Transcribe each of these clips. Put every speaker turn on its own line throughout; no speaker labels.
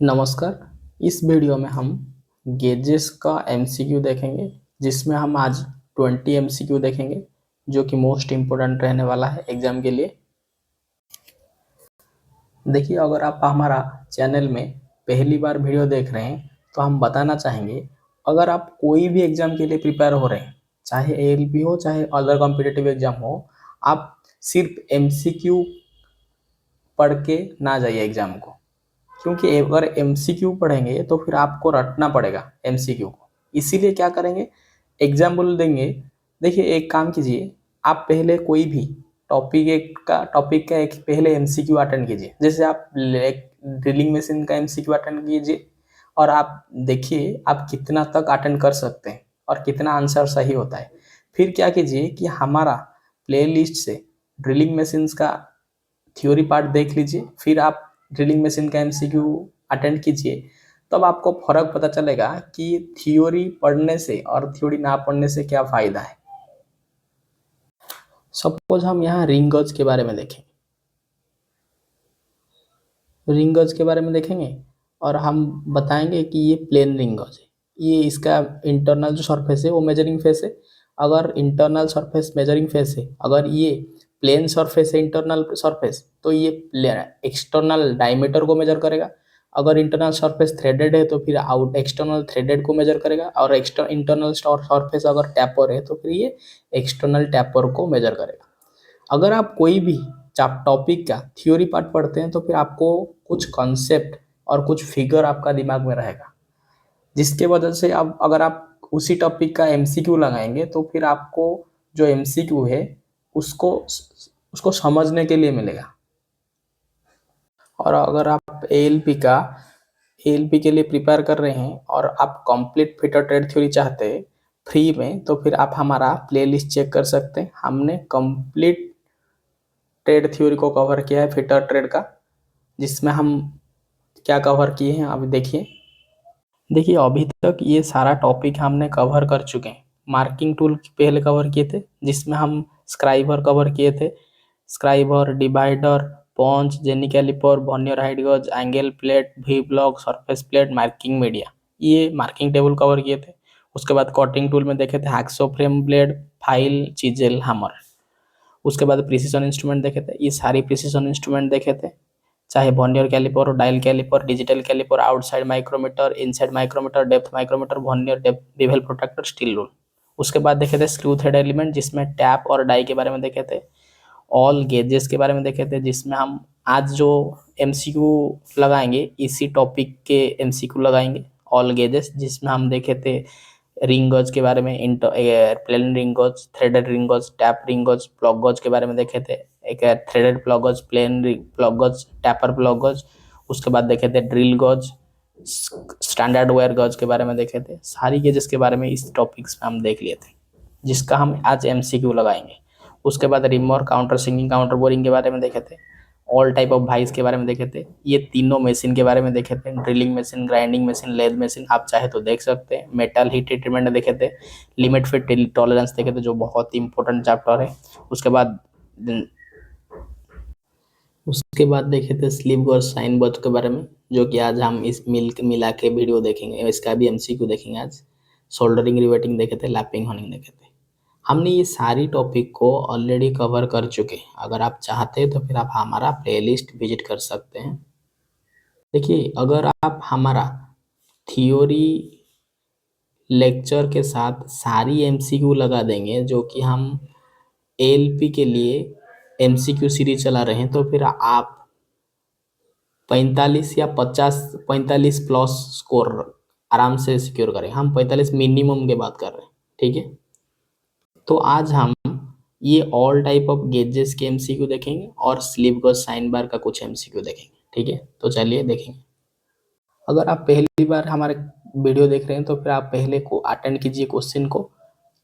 नमस्कार। इस वीडियो में हम गेजेस का एमसीक्यू देखेंगे, जिसमें हम आज 20 एमसीक्यू देखेंगे, जो कि मोस्ट इम्पोर्टेंट रहने वाला है एग्जाम के लिए। देखिए, अगर आप हमारा चैनल में पहली बार वीडियो देख रहे हैं तो हम बताना चाहेंगे, अगर आप कोई भी एग्जाम के लिए प्रिपेयर हो रहे हैं, चाहे एएलपी हो चाहे अदर कॉम्पिटिटिव एग्जाम हो, आप सिर्फ एमसीक्यू पढ़ के ना जाइए एग्जाम को। क्योंकि अगर एमसीक्यू पढ़ेंगे तो फिर आपको रटना पड़ेगा एमसीक्यू को। इसीलिए क्या करेंगे, एग्जाम्पल देंगे। देखिए, एक काम कीजिए, आप पहले कोई भी टॉपिक का एक पहले एमसीक्यू अटेंड कीजिए। जैसे आप ड्रिलिंग मशीन का एमसीक्यू अटेंड कीजिए और आप देखिए आप कितना तक अटेंड कर सकते हैं और कितना आंसर सही होता है। फिर क्या कीजिए कि हमारा प्लेलिस्ट से ड्रिलिंग मशीन्स का थ्योरी पार्ट देख लीजिए, फिर आप ड्रिलिंग मशीन का एमसीक्यू अटेंड कीजिए। तब आपको फर्क पता चलेगा कि थ्योरी पढ़ने से और थ्योरी ना पढ़ने से क्या फायदा है। सपोज हम यहाँ रिंग गज के बारे में देखें, रिंग गज के बारे में देखेंगे और हम बताएंगे कि ये प्लेन रिंग गज है। ये इसका इंटरनल जो सरफेस है वो मेजरिंग फेस है। अगर इंटरनल सरफेस मेजरिंग फेस है, अगर ये प्लेन सरफेस है इंटरनल सरफेस, तो ये एक्सटर्नल डायमीटर को मेजर करेगा। अगर इंटरनल सरफेस थ्रेडेड है तो फिर आउट एक्सटर्नल थ्रेडेड को मेजर करेगा। और इंटरनल सरफेस अगर टैपर है तो फिर ये एक्सटर्नल टैपर को मेजर करेगा। अगर आप कोई भी टॉपिक का थ्योरी पार्ट पढ़ते हैं तो फिर आपको कुछ कॉन्सेप्ट और कुछ फिगर आपका दिमाग में रहेगा, जिसके वजह से अब अगर आप उसी टॉपिक का एमसीक्यू लगाएंगे तो फिर आपको जो एमसीक्यू है उसको उसको समझने के लिए मिलेगा। और अगर आप एएलपी के लिए प्रिपेयर कर रहे हैं और आप कंप्लीट फिटर ट्रेड थ्योरी चाहते हैं फ्री में, तो फिर आप हमारा प्लेलिस्ट चेक कर सकते हैं। हमने कंप्लीट ट्रेड थ्योरी को कवर किया है फिटर ट्रेड का, जिसमें हम क्या कवर किए हैं अभी देखिए। देखिए, अभी तक ये सारा टॉपिक हमने कवर कर चुके हैं। मार्किंग टूल पहले कवर किए थे, जिसमें हम स्क्राइबर कवर किए थे। स्क्राइबर, डिवाइडर, पंच, जेनी कैलिपर, वर्नियर हाइट गज, angle plate, V block, surface plate, marking media, ये मार्किंग टेबल कवर किए थे। उसके बाद कटिंग टूल में देखे थे hacksaw frame blade, file, चिजेल, hammer. उसके बाद प्रिसीजन इंस्ट्रूमेंट देखे थे, ये सारी प्रिसीजन इंस्ट्रूमेंट देखे थे, चाहे vernier calliper, dial calliper, digital calliper, outside micrometer, inside micrometer, depth micrometer, vernier depth bevel protractor, steel rule. उसके बाद देखे थे स्क्रू थ्रेड एलिमेंट, जिसमें टैप और डाई के बारे में देखे थे। ऑल गेजेस के बारे में देखे थे, जिसमें हम आज जो एमसीक्यू लगाएंगे इसी टॉपिक के एमसीक्यू लगाएंगे, ऑल गेजेस, जिसमें हम देखे थे रिंग गज के बारे में, प्लेन रिंग गज, थ्रेडेड रिंग गज, टैप रिंग गज, प्लग गज के बारे में देखे थे। एक थ्रेडेड प्लग गज, प्लेन प्लग गज, टैपर प्लग गज। उसके बाद देखे थे ड्रिल गज, स्टैंडर्ड वेयर गज के बारे में देखे थे। सारी गेजेस के बारे में इस टॉपिक्स में हम देख लिए थे, जिसका हम आज एमसीक्यू लगाएंगे। उसके बाद reamer, counter singing, counter boring के बारे में देखे थे। ऑल टाइप ऑफ भाइस के बारे में देखे थे। ये तीनों मशीन के बारे में देखे थे, drilling machine, grinding machine, lathe machine, आप चाहे तो देख सकते हैं। मेटल हीट ट्रीटमेंट देखे थे, लिमिट फिट टॉलरेंस देखे थे, जो बहुत ही इंपॉर्टेंट चैप्टर है। उसके बाद देखे थे स्लीप और साइन बर्थ के बारे में, जो कि आज हम इस मिला के वीडियो देखेंगे, इसका भी एमसीक्यू देखेंगे आज। सोल्डरिंग, रिवेटिंग देखे थे, लैपिंग, हॉनिंग देखे थे। हमने ये सारी टॉपिक को ऑलरेडी कवर कर चुके हैं। अगर आप चाहते हैं तो फिर आप हमारा प्लेलिस्ट विजिट कर सकते हैं। देखिए, अगर आप हमारा थियोरी लेक्चर के साथ सारी एमसीक्यू लगा देंगे, जो कि हम एएलपी के लिए एमसीक्यू सीरीज चला रहे हैं, तो फिर आप 45 या 50, 45 प्लस स्कोर आराम से सिक्योर करें। हम 45 मिनिमम की बात कर रहे हैं, ठीक है। तो आज हम ये ऑल टाइप ऑफ गेजेस के एमसीक्यू देखेंगे और स्लीप गज, साइन बार का कुछ एमसीक्यू देखेंगे, ठीक है। तो चलिए देखेंगे। अगर आप पहली बार हमारे वीडियो देख रहे हैं तो फिर आप पहले को अटेंड कीजिए क्वेश्चन को,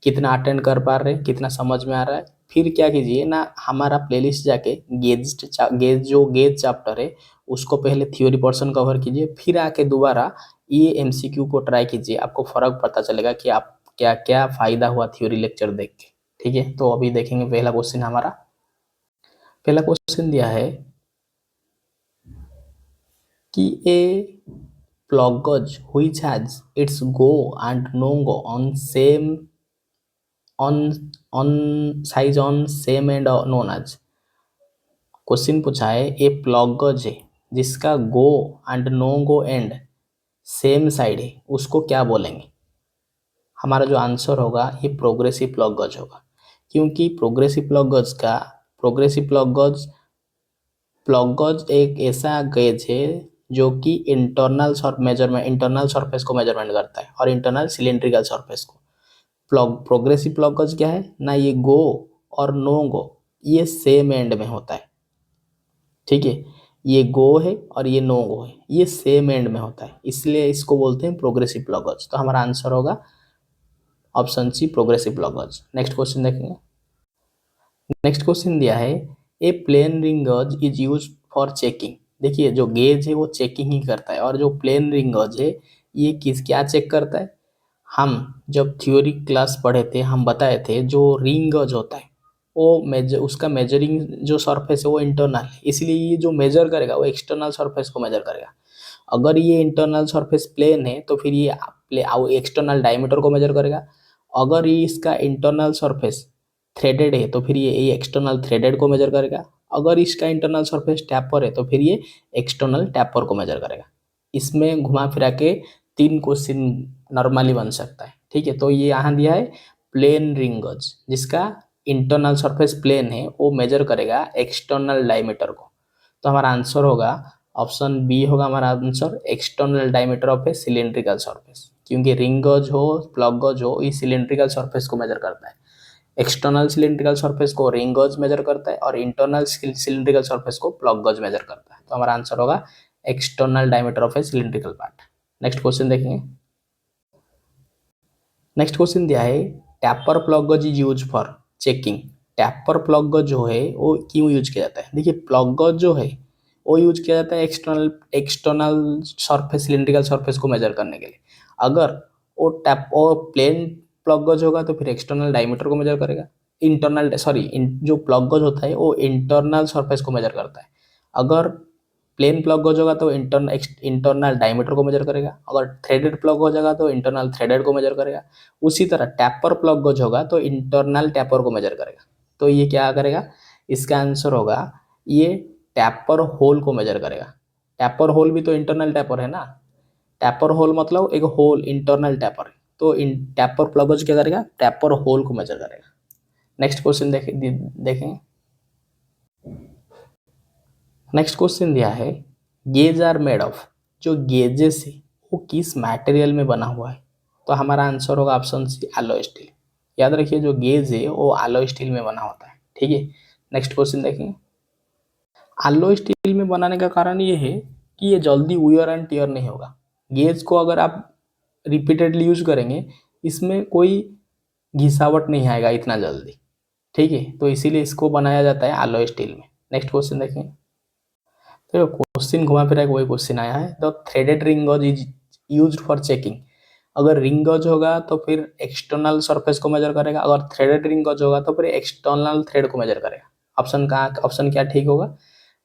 कितना अटेंड कर पा रहे हैं, कितना समझ में आ रहा है। फिर क्या कीजिए ना, हमारा प्लेलिस्ट जाके गेज चैप्टर है उसको पहले थ्योरी पोर्शन कवर कीजिए, फिर आके दोबारा ये एमसीक्यू को ट्राई कीजिए। आपको फर्क पता चलेगा कि आप क्या क्या फायदा हुआ थ्योरी लेक्चर देख के, ठीक है। तो अभी देखेंगे पहला क्वेश्चन हमारा। पहला क्वेश्चन दिया है कि ए plug gauge which has its go and no go on size on same end known as। Question पूछा है ए प्लग गज है जिसका go end no go end same side है, उसको क्या बोलेंगे? हमारा जो आंसर होगा ये प्रोग्रेसिव प्लग गज होगा, क्योंकि प्लग गज एक ऐसा गेज है जो कि इंटरनल सरफेस को मेजरमेंट करता है और इंटरनल सिलेंड्रिकल सरफेस को। प्रोग्रेसिव प्लग गज क्या है ना, ये गो और नो गो ये सेम एंड में होता है, ठीक है। ये गो है और ये नो गो है, ये सेम एंड में होता है, इसलिए इसको बोलते हैं प्रोग्रेसिव प्लग गज। तो हमारा आंसर होगा ऑप्शन सी प्रोग्रेसिव प्लग गज। नेक्स्ट क्वेश्चन देखेंगे। नेक्स्ट क्वेश्चन दिया है ए प्लेन रिंग गज इज यूज फॉर चेकिंग। देखिए जो गेज है वो चेकिंग ही करता है, और जो प्लेन रिंग गज है ये क्या चेक करता है? हम जब थ्योरी क्लास पढ़े थे हम बताए थे जो रिंग गज होता है वो उसका मेजरिंग जो सरफेस है वो इंटरनल है, इसलिए ये जो मेजर करेगा वो एक्सटर्नल सरफेस को मेजर करेगा। अगर ये इंटरनल सरफेस प्लेन है तो फिर ये एक्सटर्नल डायमीटर को मेजर करेगा। अगर ये इसका इंटरनल सरफेस थ्रेडेड है तो फिर ये एक्सटर्नल थ्रेडेड को मेजर करेगा। अगर इसका इंटरनल सरफेस टैपर है तो फिर ये एक्सटर्नल टैपर को मेजर करेगा। इसमें घुमा फिरा के 3 क्वेश्चन नॉर्मली बन सकता है, ठीक है। तो ये यहाँ दिया है प्लेन रिंग गज जिसका इंटरनल सरफेस प्लेन है वो मेजर करेगा एक्सटर्नल डायमीटर को। तो हमारा आंसर होगा ऑप्शन बी होगा हमारा answer, external diameter of A cylindrical surface, क्योंकि रिंग गज हो प्लग गज हो ये सिलेंड्रिकल सरफेस को मेजर करता है। एक्सटर्नल सिलेंड्रिकल सरफेस को रिंग गज मेजर करता है और इंटरनल सिलेंड्रिकल सरफेस को प्लग गज मेजर करता है। तो हमारा आंसर होगा external diameter of A cylindrical part. Next question देखेंगे। नेक्स्ट क्वेश्चन दिया है टैपर प्लग गज is use for checking. Tapper plug गज जो है वो क्यों यूज किया जाता है? देखिए प्लग गज जो है वो यूज किया जाता है एक्सटर्नल सरफेस सिलेंड्रिकल सरफेस को मेजर करने के लिए। अगर वो प्लेन प्लग गज होगा तो फिर एक्सटर्नल डायमीटर को मेजर करेगा। जो प्लग गज होता है वो इंटरनल सरफेस को मेजर करता है। अगर प्लेन प्लग गज होगा तो इंटरनल डायमीटर को मेजर करेगा। अगर थ्रेडेड प्लग हो जाएगा तो इंटरनल थ्रेडेड को मेजर करेगा। उसी तरह टैपर प्लग गज होगा तो इंटरनल टैपर को मेजर करेगा। तो ये क्या करेगा? इसका आंसर होगा ये टैपर होल को मेजर करेगा। टैपर होल भी तो इंटरनल टैपर है ना, टैपर होल मतलब एक होल इंटरनल टैपर है। तो इन टैपर प्लग गज क्या करेगा? टैपर होल को मेजर करेगा। नेक्स्ट क्वेश्चन देखें। नेक्स्ट क्वेश्चन दिया है गेज आर मेड ऑफ। जो गेजेस है वो किस मटेरियल में बना हुआ है? तो हमारा आंसर होगा ऑप्शन सी एलॉय स्टील। याद रखिए जो गेज है वो एलॉय स्टील में बना होता है, ठीक है। नेक्स्ट क्वेश्चन देखेंगे। एलॉय स्टील में बनाने का कारण ये है कि ये जल्दी वियर एंड टियर नहीं होगा। गेज को अगर आप रिपीटेडली यूज करेंगे इसमें कोई घिसावट नहीं आएगा इतना जल्दी, ठीक है। तो इसीलिए इसको बनाया जाता है एलॉय स्टील में। नेक्स्ट क्वेश्चन देखेंगे। तो क्वेश्चन घुमा फिरा वही क्वेश्चन आया है, द थ्रेडेड रिंग गज इज यूज्ड फॉर चेकिंग। अगर रिंग गज होगा तो फिर एक्सटर्नल सरफेस को मेजर करेगा, अगर थ्रेडेड रिंग गज होगा तो फिर एक्सटर्नल थ्रेड को मेजर करेगा। ऑप्शन क्या ठीक होगा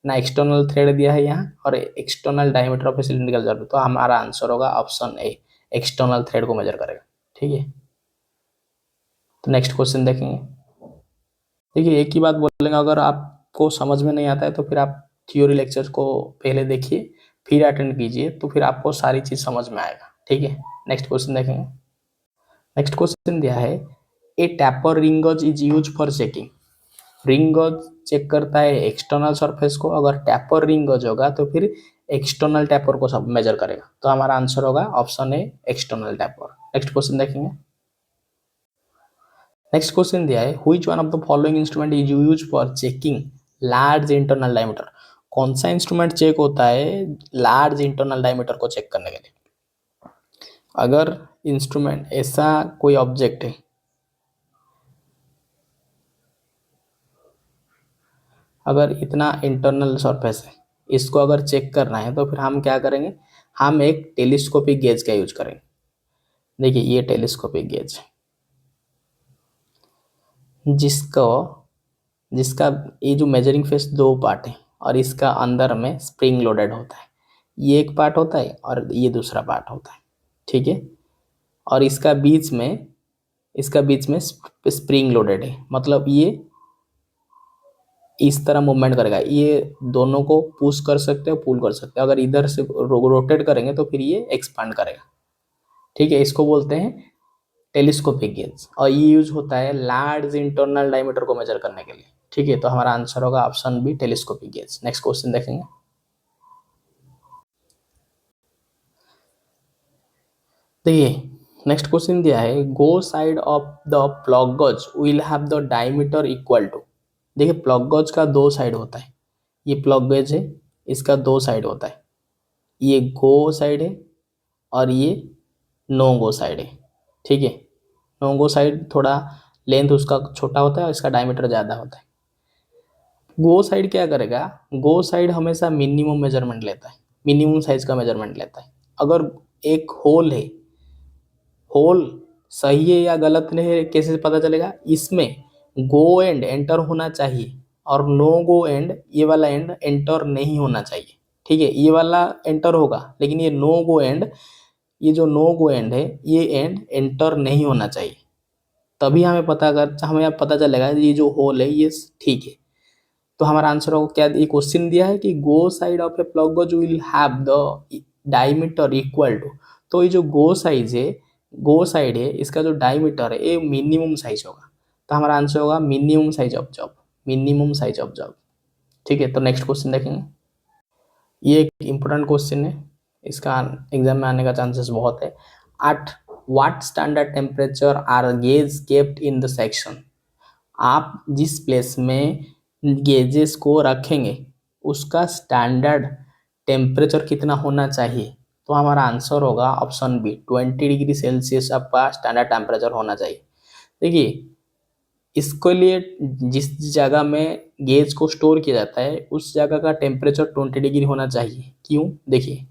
ना, एक्सटर्नल थ्रेड दिया है यहाँ और external diameter of cylindrical surface. तो हमारा आंसर होगा ऑप्शन ए, एक्सटर्नल थ्रेड को मेजर करेगा, ठीक है। तो नेक्स्ट क्वेश्चन देखेंगे। देखिए एक ही बात बोलेंगे, अगर आपको समझ में नहीं आता है तो फिर आप थ्योरी लेक्चर्स को पहले देखिए फिर अटेंड कीजिए, तो फिर आपको सारी चीज़ समझ में आएगा, ठीक है। नेक्स्ट क्वेश्चन देखेंगे। नेक्स्ट क्वेश्चन दिया है ए टैपर रिंग गज is use for checking. Ring गज चेक करता है एक्सटर्नल सरफेस को, अगर टैपर रिंग गज होगा तो फिर एक्सटर्नल टैपर को सब मेजर करेगा। तो हमारा आंसर होगा option A, external tapper. Next question देखेंगे। नेक्स्ट क्वेश्चन दिया है which one of the following instrument is use for checking large internal diameter. कौन सा इंस्ट्रूमेंट चेक होता है लार्ज इंटरनल डायमीटर को चेक करने के लिए? अगर इंस्ट्रूमेंट ऐसा कोई ऑब्जेक्ट है, अगर इतना इंटरनल सरफेस है, इसको अगर चेक करना है तो फिर हम क्या करेंगे? हम एक टेलीस्कोपिक गेज का यूज करेंगे। देखिए ये टेलीस्कोपिक गेज है जिसको जिसका ये जो मेजरिंग फेस 2 पार्ट है और इसका अंदर में स्प्रिंग लोडेड होता है। ये एक पार्ट होता है और ये दूसरा पार्ट होता है, ठीक है। और इसका बीच में स्प्रिंग लोडेड है, मतलब ये इस तरह मूवमेंट करेगा, ये दोनों को पुश कर सकते हो, पुल कर सकते हो। अगर इधर से रोटेट करेंगे तो फिर ये एक्सपांड करेगा, ठीक है। इसको बोलते हैं टेलीस्कोपिक गेज, और ये यूज होता है लार्ज इंटरनल डायमीटर को मेजर करने के लिए, ठीक है। तो हमारा आंसर होगा option B, telescopic gauge. Next question देखेंगे। देखिए नेक्स्ट क्वेश्चन दिया है, go side of the plug gauge will have the diameter equal to. देखिए प्लग गज का दो साइड होता है, ये प्लग गेज है, इसका दो साइड होता है, ये गो साइड है और ये नो गो साइड है, ठीक है। नो गो साइड थोड़ा लेंथ उसका छोटा होता है और इसका डायमीटर ज़्यादा होता है। गो साइड क्या करेगा, गो साइड हमेशा मिनिमम मेजरमेंट लेता है, मिनिमम साइज का मेजरमेंट लेता है। अगर एक होल है, होल सही है या गलत है कैसे पता चलेगा, इसमें गो एंड एंटर होना चाहिए और नो गो एंड, ये वाला एंड एंटर नहीं होना चाहिए, ठीक है। ये वाला एंटर होगा लेकिन ये नो गो एंड, ये जो नो गो एंड है ये एंड एंटर नहीं होना चाहिए, तभी हमें अब पता चलेगा ये जो होल है ये ठीक है। तो हमारा आंसर होगा क्या, ये क्वेश्चन दिया है कि go side of a plug gauge will have the diameter equal to. तो ये जो गो साइज है, गो साइड है, इसका जो डायमीटर है ये मिनिमम साइज होगा। तो हमारा आंसर होगा minimum size of job, minimum size of job, ठीक है। तो नेक्स्ट क्वेश्चन देखेंगे। ये एक इम्पोर्टेंट क्वेश्चन है, इसका एग्जाम में आने का चांसेस बहुत है। At what standard temperature are gauge kept in the section. आप जिस प्लेस में गेजेस को रखेंगे उसका स्टैंडर्ड टेम्परेचर कितना होना चाहिए। तो हमारा आंसर होगा ऑप्शन बी, 20 डिग्री सेल्सियस आपका स्टैंडर्ड टेम्परेचर होना चाहिए। देखिए इसके लिए जिस जगह में गेज को स्टोर किया जाता है उस जगह का टेम्परेचर 20 डिग्री होना चाहिए। क्यों, देखिए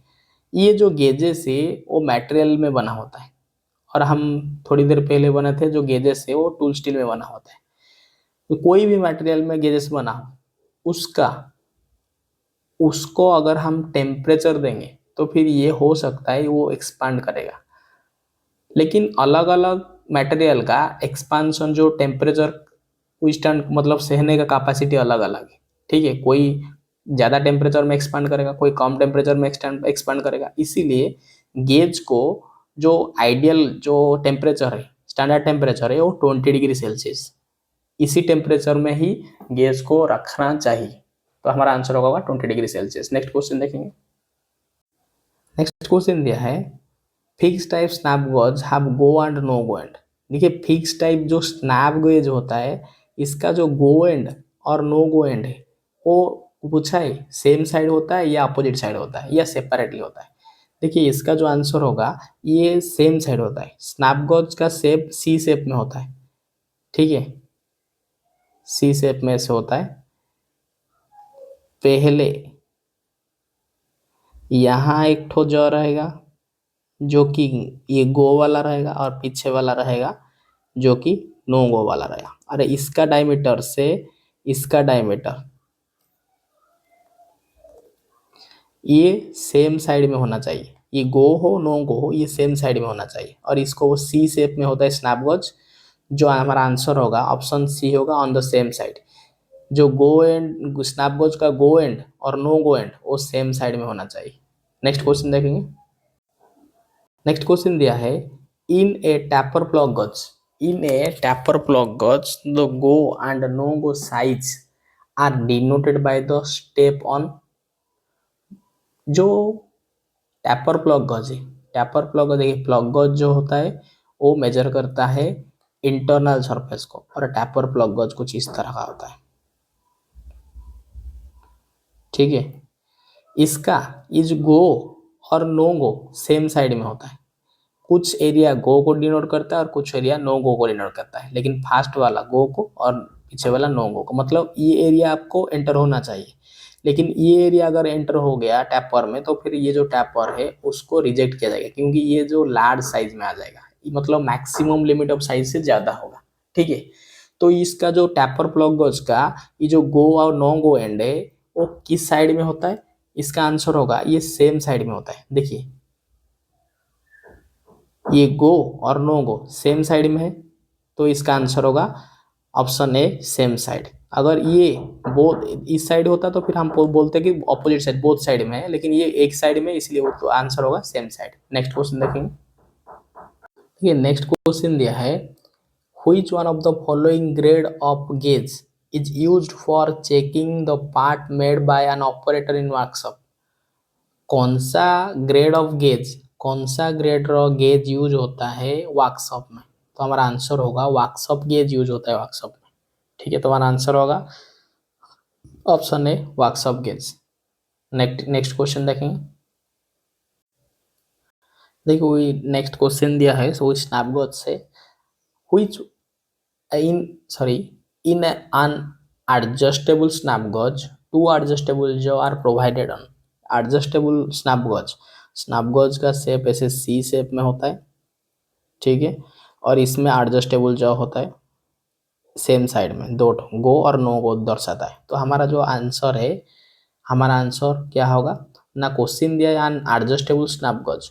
ये जो गेजेस है वो मटेरियल में बना होता है, और हम थोड़ी देर पहले बने थे जो गेजेस है वो टूल स्टील में बना होता है। तो कोई भी मटेरियल में गेजेस बना हो उसका, उसको अगर हम टेम्परेचर देंगे तो फिर ये हो सकता है वो एक्सपांड करेगा। लेकिन अलग अलग मटेरियल का एक्सपांशन जो टेम्परेचर विस्टर्न मतलब सहने का कैपेसिटी अलग अलग है, ठीक है। कोई ज़्यादा टेम्परेचर में एक्सपांड करेगा, कोई कम टेम्परेचर में एक्सपांड करेगा। इसीलिए गेज को जो आइडियल जो टेम्परेचर है, स्टैंडर्ड टेम्परेचर है वो 20 डिग्री सेल्सियस, इसी टेम्परेचर में ही गेज को रखना चाहिए। तो हमारा आंसर होगा 20 डिग्री सेल्सियस। नेक्स्ट क्वेश्चन देखेंगे। नेक्स्ट क्वेश्चन दिया है, fix type snap gauge have go end no go end. देखिए फिक्स टाइप जो स्नैप गेज होता है इसका जो गो एंड और नो गो एंड है वो पूछा है सेम साइड होता है या अपोजिट साइड होता है या सेपरेटली होता है। देखिए इसका जो आंसर होगा ये सेम साइड होता है। स्नैप गेज का शेप सी शेप में होता है, ठीक है, सी शेप में से होता है। पहले यहाँ एक ठो जॉ रहेगा जो कि ये गो वाला रहेगा और पीछे वाला रहेगा जो कि नो गो वाला रहेगा। अरे इसका डायमीटर से इसका डायमीटर ये सेम साइड में होना चाहिए, ये गो हो नो गो हो ये सेम साइड में होना चाहिए। और इसको वो सी शेप में होता है स्नैप गेज, जो हमारा आंसर होगा ऑप्शन सी होगा, ऑन द सेम साइड। जो गो एंड स्नैप गेज का गो एंड और नो गो एंड वो सेम साइड में होना चाहिए। नेक्स्ट क्वेश्चन देखेंगे। नेक्स्ट क्वेश्चन दिया है, in a taper plug gauge, in a taper plug gauge the go end no go size are denoted by the step on. जो taper plug gauge है, tapper plug देखिए plug गज जो होता है वो मेजर करता है इंटरनल सरफेस को, और टैपर प्लग गज कुछ इस तरह का होता है, ठीक है। इसका इज गो और नो गो सेम साइड में होता है। कुछ एरिया गो को डिनोट करता है और कुछ एरिया नो गो को डिनोट करता है, लेकिन फास्ट वाला गो को और पीछे वाला नो गो को। मतलब ये एरिया आपको एंटर होना चाहिए, लेकिन ये एरिया अगर एंटर हो गया टैपर में तो फिर ये जो टैपर है उसको रिजेक्ट किया जाएगा, क्योंकि ये जो लार्ज साइज में आ जाएगा, मतलब मैक्सिमम लिमिट ऑफ साइज से ज़्यादा होगा, ठीक है। तो इसका जो टैपर प्लग गज का ये जो गो और नो गो एंड है वो किस साइड में होता है, इसका आंसर होगा ये सेम साइड में होता है। देखिए ये गो और नो गो सेम साइड में है, तो इसका आंसर होगा ऑप्शन ए सेम साइड। अगर ये बोथ इस साइड होता तो फिर हम बोलते कि ऑपोजिट साइड, बोथ साइड में है, लेकिन ये एक साइड में, इसलिए वो तो आंसर होगा सेम साइड। नेक्स्ट क्वेश्चन देखेंगे। ठीक है, नेक्स्ट क्वेश्चन दिया है which one of the following grade of gauge is used for checking the part made by an operator in workshop. कौन सा ग्रेड ऑफ गेज, कौन सा ग्रेड ऑफ गेज यूज होता है वर्कशॉप में? तो हमारा आंसर होगा वर्कशॉप गेज यूज होता है वर्कशॉप में। ठीक है, तो हमारा आंसर होगा option A workshop gauge. Next question देखेंगे। देखो नेक्स्ट क्वेश्चन दिया है सो स्नैपगेज से which in sorry in an adjustable snap gauge two adjustable jaw are provided on। adjustable snap gauge, snap gauge का शेप ऐसे सी शेप में होता है, ठीक है, और इसमें एडजस्टेबल जॉ होता है सेम साइड में, दो गो और नो गो दर्शाता है। तो हमारा जो आंसर है, हमारा आंसर क्या होगा ना, क्वेश्चन दिया है an adjustable snap gauge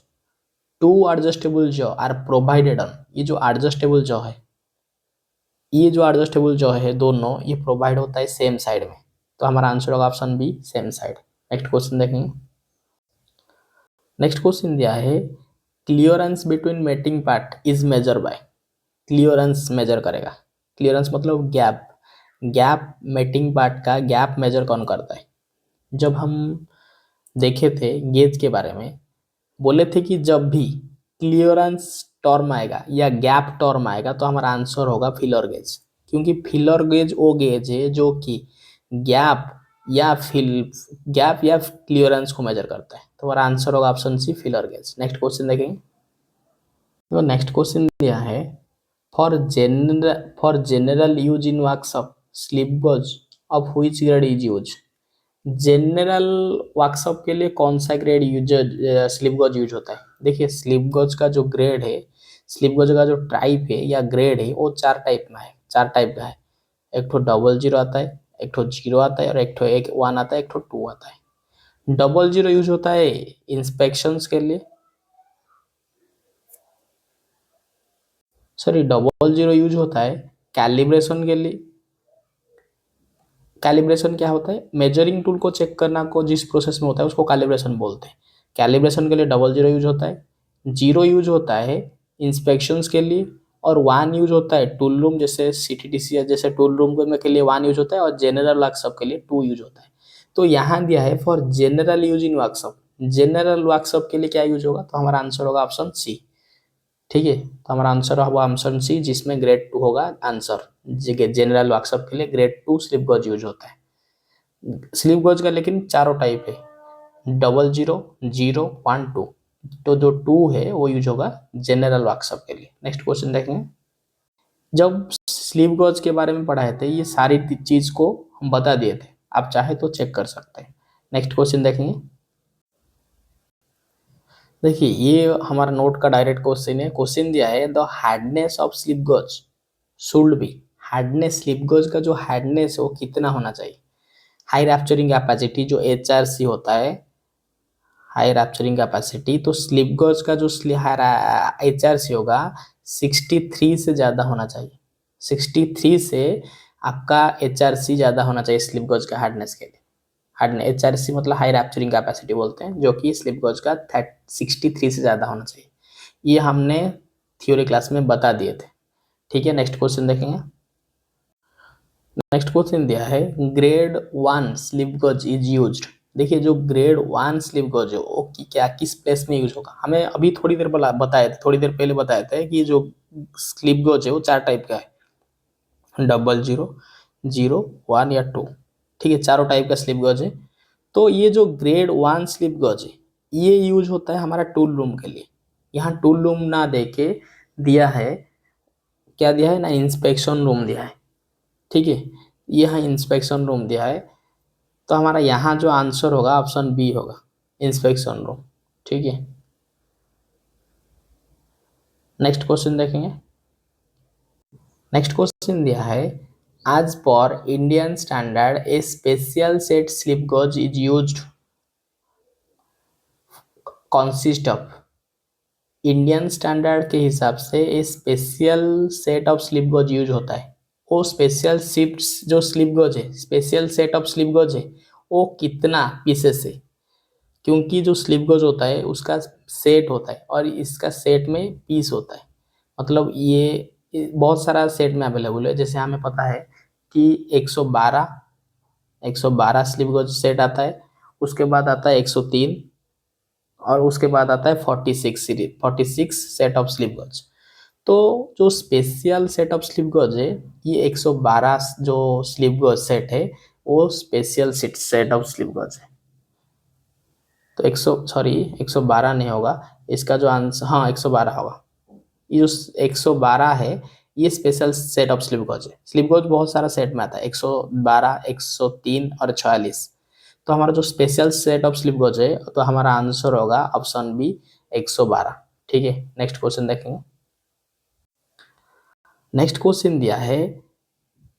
two adjustable jaw are provided on. ये जो एडजस्टेबल जॉ है, ये जो एडजस्टेबल जॉ है दोनों, ये प्रोवाइड होता है सेम साइड में, तो हमारा आंसर होगा option B same side. Next question देखेंगे। नेक्स्ट क्वेश्चन दिया है clearance between mating part is measure by. Clearance measure करेगा, क्लियरेंस मतलब गैप, गैप मेटिंग पार्ट का गैप मेजर कौन करता है? जब हम देखे थे गेज के बारे में, बोले थे कि जब भी क्लियरेंस टर्म आएगा या गैप टर्म आएगा तो हमारा आंसर होगा फिलर गेज, क्योंकि फिलर गेज वो गेज है जो कि गैप या क्लियरेंस को मेजर करता है। तो हमारा आंसर होगा option C feeler gauge. Next question देखेंगे। तो नेक्स्ट क्वेश्चन दिया है for general use in workshop slip gauge of which grade is use. General workshop के लिए कौन सा grade use slip gauge use होता है? देखिए स्लिप गॉज का जो ग्रेड है, स्लिप गॉज का जो टाइप है या ग्रेड है वो चार टाइप में है, चार टाइप का है। एक ठो 00 आता है, एक ठो 0 आता है, और एक ठो 1 आता है, एक ठो 2 आता है। 00 यूज होता है इंस्पेक्शंस के लिए, सॉरी 00 यूज होता है कैलिब्रेशन के लिए। कैलिब्रेशन क्या होता है? मेजरिंग टूल को चेक करना को जिस प्रोसेस में होता है उसको कैलिब्रेशन बोलते हैं। कैलिब्रेशन के लिए 00 यूज होता है, 0 यूज होता है इंस्पेक्शंस के लिए, और 1 यूज होता है टूल रूम, जैसे CTTC जैसे टूल रूम में के लिए 1 यूज होता है, और जनरल वर्कशॉप के लिए 2 यूज होता है। तो यहाँ दिया है for general use in workshop, general workshop के लिए क्या यूज होगा? तो हमारा आंसर होगा ऑप्शन सी। ठीक है, तो हमारा आंसर होगा ऑप्शन सी, जिसमें ग्रेड 2 होगा आंसर। जनरल वर्कशॉप के लिए ग्रेड 2 स्लिप गॉज यूज होता है। स्लिप गॉज का लेकिन चारों टाइप है, 00, 0, 1, 2। तो जो 2 है वो यूज होगा जनरल वर्कशॉप के लिए। नेक्स्ट क्वेश्चन देखेंगे। जब स्लिप गॉज के बारे में पढ़ाए थे ये सारी चीज को हम बता दिए थे, आप चाहे तो चेक कर सकते हैं। नेक्स्ट क्वेश्चन देखेंगे। देखिए ये हमारा नोट का डायरेक्ट क्वेश्चन है। क्वेश्चन दिया है the hardness of slip gauge should be. Hardness, slip gauge का जो हार्डनेस है वो कितना होना चाहिए? हाई रैप्चरिंग कैपेसिटी जो HRC होता है, हाई रैप्चरिंग कैपेसिटी, तो स्लिप गॉज का जो HRC होगा 63 से ज़्यादा होना चाहिए। 63 से आपका HRC ज़्यादा होना चाहिए स्लिप गॉज का हार्डनेस के लिए। हार्डनेस HRC मतलब हाई रैप्चरिंग कैपेसिटी बोलते हैं, जो कि स्लिप गॉज का 63 से ज़्यादा होना चाहिए। ये हमने थ्योरी क्लास में बता दिए थे। ठीक है, नेक्स्ट क्वेश्चन देखेंगे। नेक्स्ट क्वेश्चन दिया है grade 1 slip gauge is used. देखिए जो ग्रेड 1 स्लिप गॉज है वो क्या किस प्लेस में यूज होगा? हमें अभी थोड़ी देर बताए थे, थोड़ी देर पहले बताए थे कि जो स्लिप गॉज है वो चार टाइप का है, 00, 0, 1 या 2। ठीक है, चारों टाइप का स्लिप गॉज है। तो ये जो ग्रेड 1 स्लिप गॉज है ये यूज होता है हमारा टूल रूम के लिए। यहाँ टूल रूम ना दे के दिया है, क्या दिया है ना, इंस्पेक्शन रूम दिया है। ठीक है, यहाँ इंस्पेक्शन रूम दिया है, तो हमारा यहाँ जो आंसर होगा ऑप्शन बी होगा, इंस्पेक्शन रूम। ठीक है, नेक्स्ट क्वेश्चन देखेंगे। नेक्स्ट क्वेश्चन दिया है as per Indian standard a special set slip gauge is used consist of, Indian standard के हिसाब से ये special set of slip gauge use होता है। वो स्पेशल शिफ्ट्स जो स्लिप गॉज है, special set of slip gauge है, वो कितना पीसेस है, क्योंकि जो स्लिप गॉज होता है उसका सेट होता है और इसका सेट में पीस होता है। मतलब ये बहुत सारा सेट में अवेलेबल है। जैसे हमें पता है कि 112 स्लिप गॉज सेट आता है, उसके बाद आता है 103 और उसके बाद आता है 46 series, 46 set of slip gauge. तो जो special set of slip gauge है, ये 112 जो स्लिप गॉज सेट है वो special set of slip gauge है। तो 112 नहीं होगा इसका जो आंसर, हाँ 112 होगा। ये जो 112 है ये special set of slip gauge है। स्लिप गॉज बहुत सारा सेट में आता है, 112, 103 और 46। तो हमारा जो special set of slip gauge है तो हमारा आंसर होगा ऑप्शन बी 112। ठीक है, नेक्स्ट क्वेश्चन देखेंगे। नेक्स्ट क्वेश्चन दिया है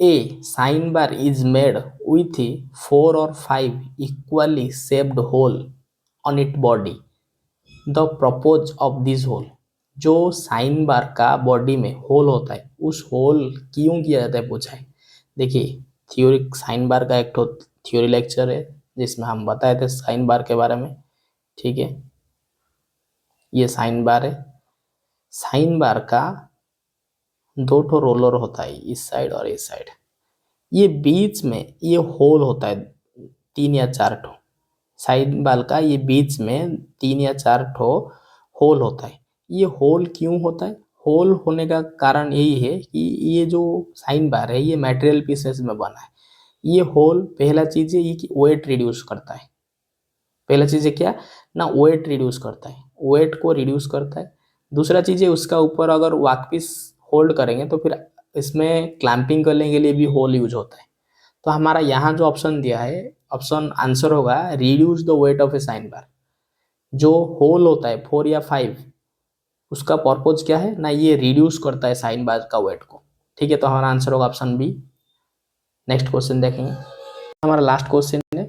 a sine bar is made with 4 और 5 equally shaped hole on it body, the purpose of this hole. जो साइन बार का बॉडी में होल होता है उस होल क्यों किया जाता है पूछा है। देखिए थ्योरी, साइन बार का एक तो थ्योरी लेक्चर है जिसमें हम बताए थे साइन बार के बारे में। ठीक है, ये साइन बार है। साइन बार का दो ठो रोलर होता है, इस साइड और इस साइड। ये बीच में ये होल होता है 3 या 4 ठो। साइन बार का ये बीच में 3 या 4 ठो होल होता है। ये होल क्यों होता है? होल होने का कारण यही है कि ये जो साइन बार है ये मटेरियल पीसेस में बना है। ये होल पहला चीज है ये कि वेट रिड्यूस करता है। पहला चीज है क्या ना, वेट रिड्यूस करता है, वेट को रिड्यूस करता है। दूसरा चीज है उसका ऊपर अगर वर्कपीस होल्ड करेंगे तो फिर इसमें क्लैंपिंग करने के लिए भी होल यूज होता है। तो हमारा यहाँ जो ऑप्शन दिया है, ऑप्शन आंसर होगा reduce the weight of A sine बार। जो होल होता है 4 या 5 उसका पर्पज क्या है ना, ये रिड्यूस करता है साइन बार का वेट को। ठीक है, तो हमारा आंसर होगा ऑप्शन बी। नेक्स्ट क्वेश्चन देखेंगे, हमारा लास्ट क्वेश्चन है।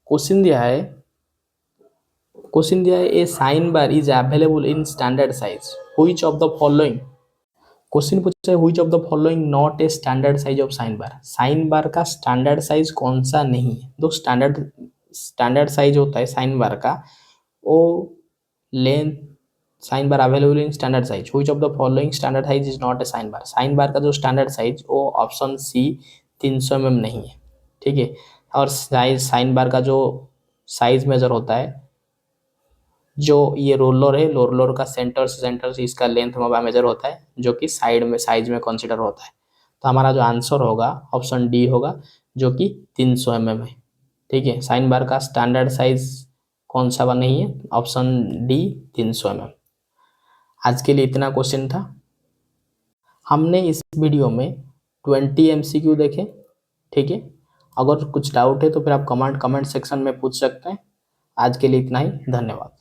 क्वेश्चन दिया है, a sine bar is available in standard size which of the following. Question पूछा है which of the following not a standard size of sine bar. Sine bar का standard size कौन सा नहीं है? तो स्टैंडर्ड साइज होता है साइन बार का वो length, sine bar available in standard size which of the following standard size is not a sine bar. Sine bar का जो स्टैंडर्ड साइज वो ऑप्शन सी 300 mm नहीं है। ठीक है, और साइन बार का जो साइज मेजर होता है, जो ये रोलर है, रोलर का सेंटर से सेंटर से इसका लेंथ मेजर होता है जो कि साइड में साइज में कंसीडर होता है। तो हमारा जो आंसर होगा ऑप्शन डी होगा जो कि 300 mm है। ठीक है, साइन बार का स्टैंडर्ड साइज कौन सा बा नहीं है, ऑप्शन डी 300 mm। आज के लिए इतना क्वेश्चन था। हमने इस वीडियो में 20 MCQ देखे। ठीक है, अगर कुछ डाउट है तो फिर आप कमेंट सेक्शन में पूछ सकते हैं। आज के लिए इतना ही, धन्यवाद।